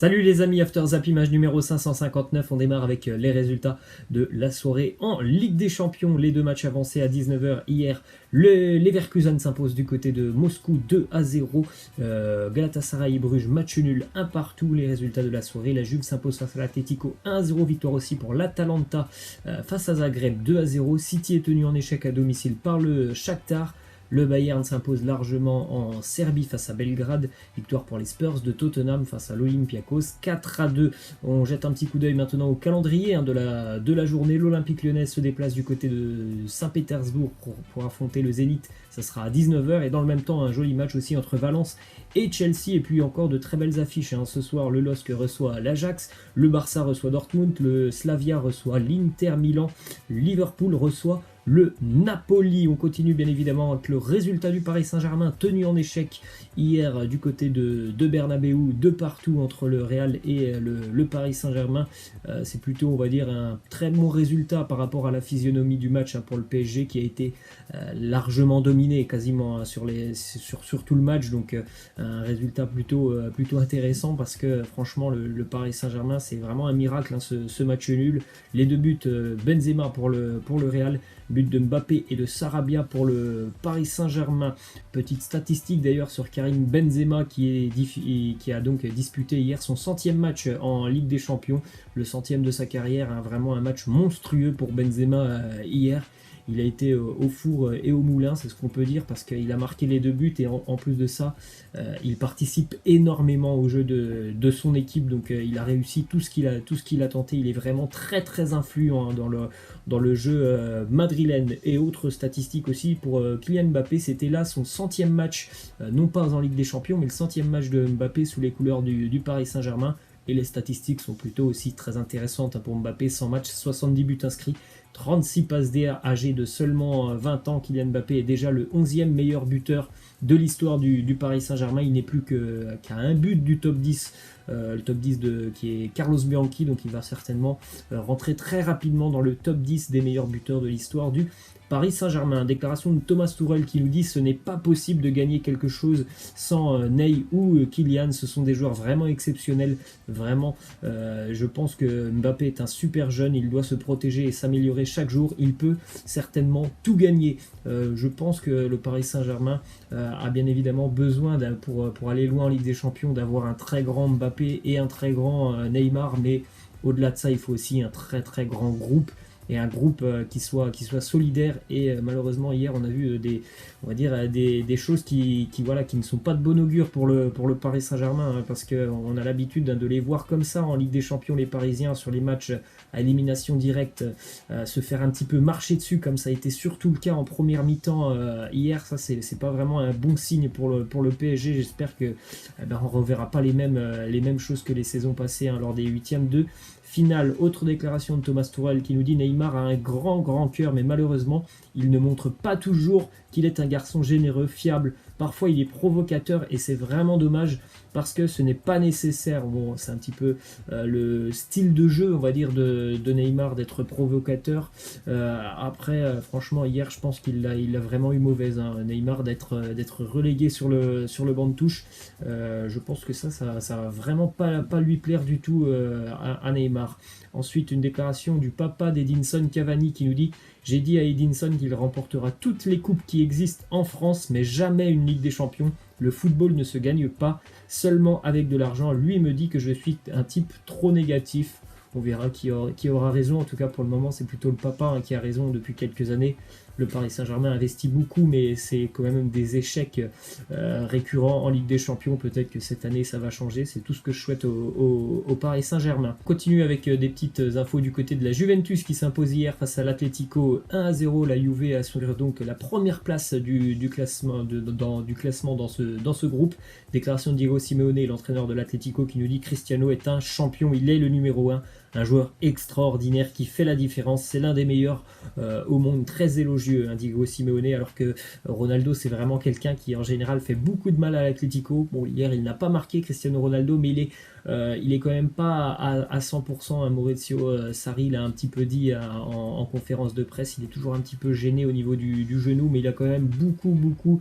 Salut les amis, After Zap image numéro 559, on démarre avec les résultats de la soirée en Ligue des Champions. Les deux matchs avancés à 19h hier. Le Leverkusen s'impose du côté de Moscou 2-0. Galatasaray et Bruges, match nul, un partout. Les résultats de la soirée, la Juve s'impose face à l'Atlético 1-0. Victoire aussi pour l'Atalanta face à Zagreb 2-0. City est tenu en échec à domicile par le Shakhtar. Le Bayern s'impose largement en Serbie face à Belgrade. Victoire pour les Spurs de Tottenham face à l'Olympiakos 4-2. On jette un petit coup d'œil maintenant au calendrier de la journée. L'Olympique Lyonnais se déplace du côté de Saint-Pétersbourg pour affronter le Zénith. Ça sera à 19h. Et dans le même temps, un joli match aussi entre Valence et Chelsea. Et puis encore de très belles affiches. Ce soir, le LOSC reçoit l'Ajax. Le Barça reçoit Dortmund. Le Slavia reçoit l'Inter Milan. Liverpool reçoit le Napoli. On continue bien évidemment avec le résultat du Paris Saint-Germain tenu en échec hier du côté de Bernabeu, de partout entre le Real et le Paris Saint-Germain. C'est plutôt, on va dire, un très bon résultat par rapport à la physionomie du match pour le PSG qui a été largement dominé quasiment sur tout le match. Donc un résultat plutôt intéressant parce que franchement le Paris Saint-Germain c'est vraiment un miracle ce match nul. Les deux buts Benzema pour le Real, but de Mbappé et de Sarabia pour le Paris Saint-Germain. Petite statistique d'ailleurs sur Karim Benzema qui a donc disputé hier son 100e match en Ligue des Champions, le 100e de sa carrière, vraiment un match monstrueux pour Benzema hier. Il a été au four et au moulin, c'est ce qu'on peut dire, parce qu'il a marqué les deux buts et en plus de ça, il participe énormément au jeu de son équipe. Donc il a réussi tout ce qu'il a tenté. Il est vraiment très très influent dans le jeu madrilène. Et autre statistique aussi pour Kylian Mbappé, c'était là son 100e match, non pas en Ligue des Champions, mais le 100e match de Mbappé sous les couleurs du Paris Saint-Germain. Et les statistiques sont plutôt aussi très intéressantes pour Mbappé. 100 matchs, 70 buts inscrits, 36 passes D, âgé de seulement 20 ans. Kylian Mbappé est déjà le 11e meilleur buteur de l'histoire du Paris Saint-Germain. Il n'est plus qu'à un but du top 10, le top 10 qui est Carlos Bianchi. Donc il va certainement rentrer très rapidement dans le top 10 des meilleurs buteurs de l'histoire du Paris Saint-Germain. Déclaration de Thomas Tuchel qui nous dit ce n'est pas possible de gagner quelque chose sans Ney ou Kylian. Ce sont des joueurs vraiment exceptionnels. Vraiment, je pense que Mbappé est un super jeune. Il doit se protéger et s'améliorer chaque jour. Il peut certainement tout gagner. Je pense que le Paris Saint-Germain a bien évidemment besoin pour aller loin en Ligue des Champions d'avoir un très grand Mbappé et un très grand Neymar. Mais au-delà de ça, il faut aussi un très très grand groupe. Et un groupe qui soit solidaire. Et malheureusement hier on a vu des choses qui ne sont pas de bon augure pour le Paris Saint-Germain, parce qu'on a l'habitude de les voir comme ça en Ligue des Champions, les Parisiens sur les matchs à élimination directe se faire un petit peu marcher dessus, comme ça a été surtout le cas en première mi-temps hier. Ça c'est pas vraiment un bon signe pour le PSG. J'espère que on reverra pas les mêmes choses que les saisons passées lors des huitièmes de finale. Autre déclaration de Thomas Tuchel qui nous dit Neymar a un grand cœur, mais malheureusement il ne montre pas toujours qu'il est un garçon généreux, fiable. Parfois il est provocateur et c'est vraiment dommage parce que ce n'est pas nécessaire. Bon, c'est un petit peu le style de jeu, on va dire, de Neymar d'être provocateur. Après, franchement, hier, je pense qu'il a vraiment eu mauvaise, Neymar, d'être relégué sur le banc de touche. Je pense que ça va vraiment pas lui plaire du tout à Neymar. Ensuite, une déclaration du papa d'Edinson Cavani qui nous dit j'ai dit à Edinson qu'il remportera toutes les coupes qui existent en France, mais jamais une Ligue des Champions. Le football ne se gagne pas seulement avec de l'argent. Lui me dit que je suis un type trop négatif. On verra qui aura raison. En tout cas, pour le moment, c'est plutôt le papa qui a raison depuis quelques années. Le Paris Saint-Germain investit beaucoup, mais c'est quand même des échecs récurrents en Ligue des Champions. Peut-être que cette année, ça va changer. C'est tout ce que je souhaite au Paris Saint-Germain. On continue avec des petites infos du côté de la Juventus qui s'impose hier face à l'Atlético 1-0. La Juve assure donc la première place du classement dans ce groupe. Déclaration de Diego Simeone, l'entraîneur de l'Atlético, qui nous dit Cristiano est un champion. Il est le numéro 1. Un joueur extraordinaire qui fait la différence. C'est l'un des meilleurs au monde, très élogieux jeu, hein, Diego Simeone, alors que Ronaldo, c'est vraiment quelqu'un qui en général fait beaucoup de mal à l'Atlético. Bon, hier, il n'a pas marqué Cristiano Ronaldo, mais il est quand même pas à 100%. Hein. Maurizio Sarri l'a un petit peu dit en conférence de presse, il est toujours un petit peu gêné au niveau du genou, mais il a quand même beaucoup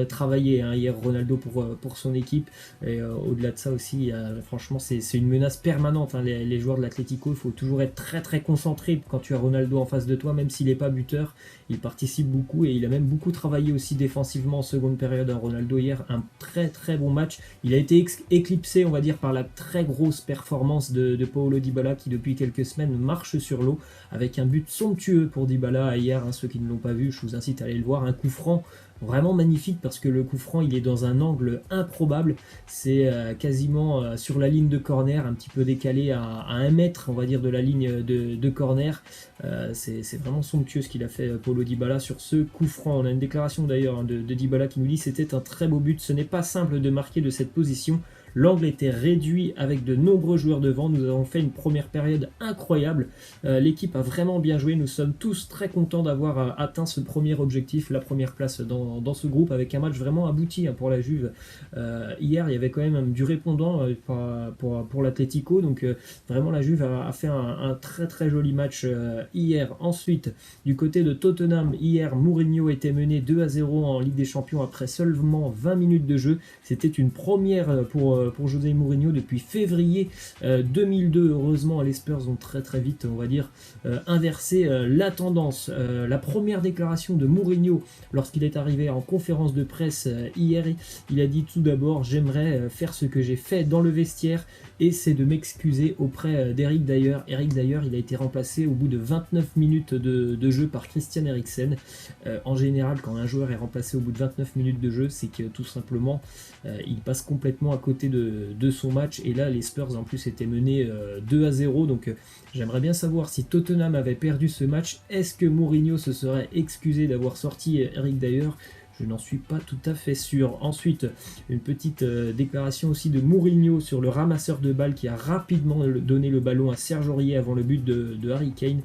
travaillé, hein, hier Ronaldo pour son équipe. Et au-delà de ça aussi, franchement, c'est une menace permanente, hein, les joueurs de l'Atlético. Il faut toujours être très concentré quand tu as Ronaldo en face de toi, même s'il n'est pas buteur. Il participe beaucoup et il a même beaucoup travaillé aussi défensivement en seconde période. Hein. Ronaldo hier, un très bon match. Il a été éclipsé, on va dire, par la très grosse performance de Paulo Dybala qui depuis quelques semaines marche sur l'eau avec un but somptueux pour Dybala hier. Hein, ceux qui ne l'ont pas vu, je vous incite à aller le voir. Un coup franc vraiment magnifique parce que le coup franc il est dans un angle improbable, c'est quasiment sur la ligne de corner, un petit peu décalé à 1 mètre on va dire de la ligne de corner. C'est vraiment somptueux ce qu'il a fait Paulo Dybala sur ce coup franc. On a une déclaration d'ailleurs, hein, de Dybala qui nous dit: c'était un très beau but, ce n'est pas simple de marquer de cette position. L'angle était réduit avec de nombreux joueurs devant. Nous avons fait une première période incroyable. L'équipe a vraiment bien joué. Nous sommes tous très contents d'avoir atteint ce premier objectif, la première place dans ce groupe, avec un match vraiment abouti, hein, pour la Juve. Hier, il y avait quand même du répondant pour l'Atlético. Donc vraiment, la Juve a fait un très joli match hier. Ensuite, du côté de Tottenham, hier, Mourinho était mené 2-0 en Ligue des Champions après seulement 20 minutes de jeu. C'était une première pour José Mourinho depuis février 2002. Heureusement, les Spurs ont très vite, on va dire, inversé la tendance. La première déclaration de Mourinho lorsqu'il est arrivé en conférence de presse hier, il a dit tout d'abord: j'aimerais faire ce que j'ai fait dans le vestiaire, et c'est de m'excuser auprès d'Eric Dyer. Eric Dyer, il a été remplacé au bout de 29 minutes de jeu par Christian Eriksen. En général, quand un joueur est remplacé au bout de 29 minutes de jeu, c'est que tout simplement il passe complètement à côté de son match. Et là, les Spurs en plus étaient menés 2-0. Donc j'aimerais bien savoir si Tottenham avait perdu ce match, est-ce que Mourinho se serait excusé d'avoir sorti Eric Dyer? Je n'en suis pas tout à fait sûr. Ensuite, une petite déclaration aussi de Mourinho sur le ramasseur de balles qui a rapidement donné le ballon à Serge Aurier avant le but de Harry Kane.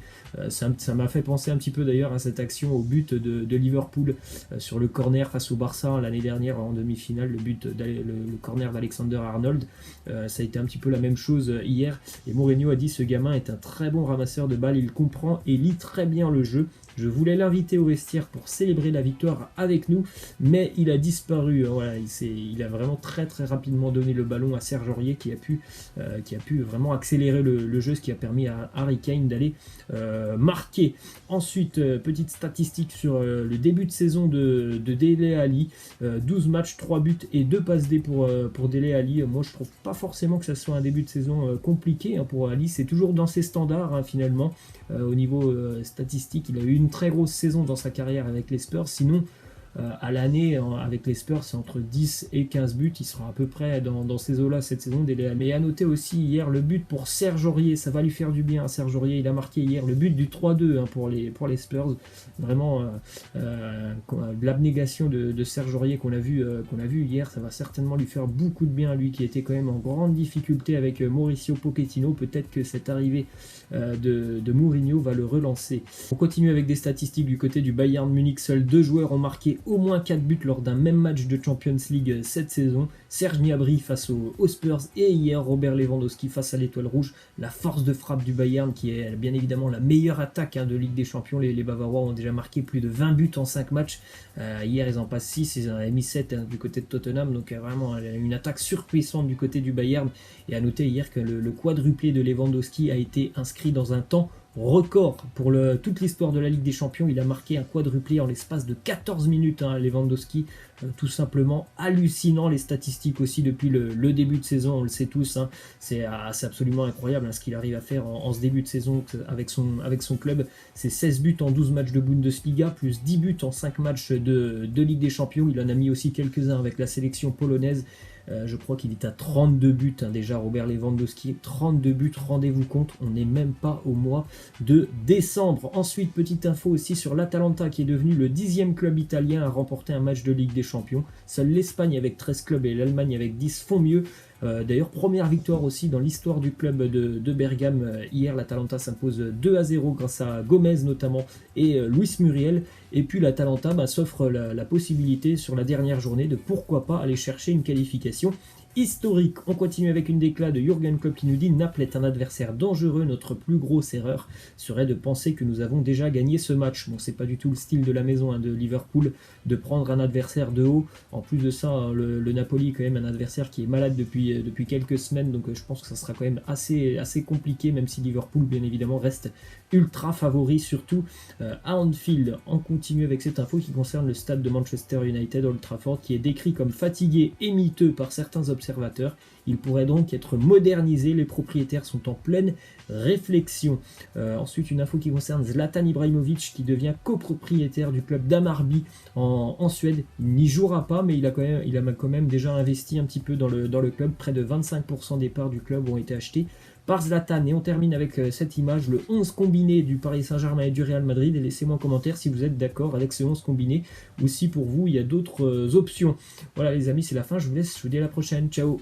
Ça m'a fait penser un petit peu d'ailleurs à cette action au but de Liverpool sur le corner face au Barça l'année dernière en demi-finale, le corner d'Alexander Arnold. Ça a été un petit peu la même chose hier. Et Mourinho a dit: ce gamin est un très bon ramasseur de balles, il comprend et lit très bien le jeu. Je voulais l'inviter au vestiaire pour célébrer la victoire avec nous, mais il a disparu. Voilà, il a vraiment très rapidement donné le ballon à Serge Aurier qui a pu vraiment accélérer le jeu, ce qui a permis à Harry Kane d'aller marquer. Ensuite, petite statistique sur le début de saison de Dele Alli. 12 matchs, 3 buts et 2 passes D pour Dele Alli. Moi, je trouve pas forcément que ça soit un début de saison compliqué, hein, pour Ali. C'est toujours dans ses standards, hein, finalement. Au niveau statistique, il a eu une très grosse saison dans sa carrière avec les Spurs. Sinon, à l'année, avec les Spurs, c'est entre 10 et 15 buts. Il sera à peu près dans ces eaux-là cette saison. Mais à noter aussi hier le but pour Serge Aurier. Ça va lui faire du bien, Serge Aurier. Il a marqué hier le but du 3-2, hein, pour les Spurs. Vraiment, l'abnégation de Serge Aurier qu'on a vu hier, ça va certainement lui faire beaucoup de bien, lui qui était quand même en grande difficulté avec Mauricio Pochettino. Peut-être que cette arrivée de Mourinho va le relancer. On continue avec des statistiques du côté du Bayern Munich. Seuls 2 joueurs ont marqué au moins 4 buts lors d'un même match de Champions League cette saison. Serge Gnabry face aux Spurs, et hier Robert Lewandowski face à l'Étoile Rouge. La force de frappe du Bayern, qui est bien évidemment la meilleure attaque, hein, de Ligue des Champions. Les Bavarois ont déjà marqué plus de 20 buts en 5 matchs. Hier ils en passent 6, ils en avaient mis 7, hein, du côté de Tottenham. Donc vraiment une attaque surpuissante du côté du Bayern. Et à noter hier que le quadruplé de Lewandowski a été inscrit dans un temps record pour toute l'histoire de la Ligue des Champions. Il a marqué un quadruplé en l'espace de 14 minutes, hein, Lewandowski. Tout simplement hallucinant. Les statistiques aussi depuis le début de saison, on le sait tous, hein, c'est absolument incroyable, hein, ce qu'il arrive à faire en ce début de saison avec son club. C'est 16 buts en 12 matchs de Bundesliga, plus 10 buts en 5 matchs de Ligue des Champions. Il en a mis aussi quelques-uns avec la sélection polonaise. Je crois qu'il est à 32 buts, hein, déjà, Robert Lewandowski. 32 buts, rendez-vous compte, on n'est même pas au mois de décembre. Ensuite, petite info aussi sur l'Atalanta, qui est devenu le 10e club italien à remporter un match de Ligue des Champions. Seule l'Espagne avec 13 clubs et l'Allemagne avec 10 font mieux. D'ailleurs, première victoire aussi dans l'histoire du club de Bergame. Hier, l'Atalanta s'impose 2-0 grâce à Gomez notamment et Luis Muriel. Et puis l'Atalanta s'offre la possibilité sur la dernière journée de pourquoi pas aller chercher une qualification historique. On continue avec une déclat de Jürgen Klopp qui nous dit: Naples est un adversaire dangereux, notre plus grosse erreur serait de penser que nous avons déjà gagné ce match. Bon, c'est pas du tout le style de la maison de Liverpool de prendre un adversaire de haut. En plus de ça, le Napoli est quand même un adversaire qui est malade depuis quelques semaines, donc je pense que ça sera quand même assez compliqué, même si Liverpool bien évidemment reste ultra favori, surtout à Anfield. On continue avec cette info qui concerne le stade de Manchester United, Old Trafford, qui est décrit comme fatigué et miteux par certains observateurs. Il pourrait donc être modernisé, les propriétaires sont en pleine réflexion. Ensuite, une info qui concerne Zlatan Ibrahimovic qui devient copropriétaire du club d'Hammarby en Suède. Il n'y jouera pas, mais il a quand même déjà investi un petit peu dans le club. Près de 25% des parts du club ont été achetées par Zlatan. Et on termine avec cette image, le 11 combiné du Paris Saint-Germain et du Real Madrid. Et laissez-moi en commentaire si vous êtes d'accord avec ce 11 combiné ou si pour vous il y a d'autres options. Voilà les amis, c'est la fin, je vous laisse, je vous dis à la prochaine, ciao.